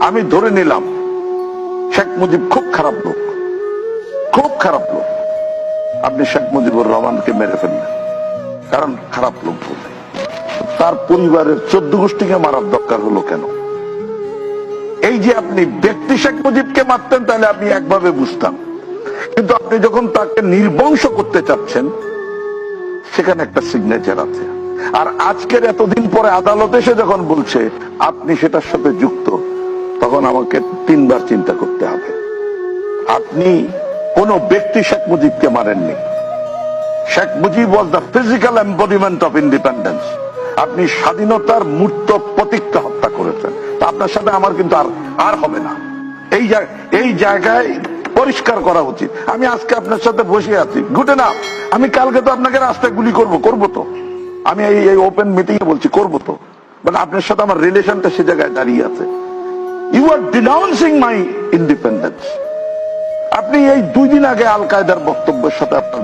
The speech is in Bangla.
আমি ধরে নিলাম শেখ মুজিব খুব খারাপ লোক, খুব খারাপ লোক, আপনি শেখ মুজিবুর রহমানকে মেরে ফেললেন কারণ খারাপ লোক বলে। তার পরিবারের 14 গোষ্ঠীকে মারার দরকার হলো কেন? এই যে আপনি ব্যক্তি শেখ মুজিবকে মারতেন তাহলে আপনি একভাবে বুঝতাম, কিন্তু আপনি যখন তাকে নির্বংশ করতে চাচ্ছেন সেখানে একটা সিগনেচার আছে। আর আজকের এতদিন পরে আদালত এসে যখন বলছে আপনি সেটার সাথে যুক্ত, তখন আমাকে 3 বার চিন্তা করতে হবে। আপনি কোন ব্যক্তি শেখ মুজিবকে মারেননি। Sheikh Mujib was the physical embodiment of independence. আপনি স্বাধীনতার মূর্ত প্রতীককে হত্যা করেছেন। তা আপনার সাথে আমার কিন্তু আর হবে না। এই জায়গায় পরিষ্কার করা উচিত। আমি আজকে আপনার সাথে বসে আছি, গুড এনাফ। আমি কালকে তো আপনাকে রাস্তায় গুলি করবো তো। আমি এই ওপেন মিটিং এ বলছি করবো তো, বাট আপনার সাথে আমার রিলেশনটা সে জায়গায় দাঁড়িয়ে আছে। You are denouncing my independence. আপনি এই 2 দিন আগে আল কায়দার বক্তব্যের সাথে আপনার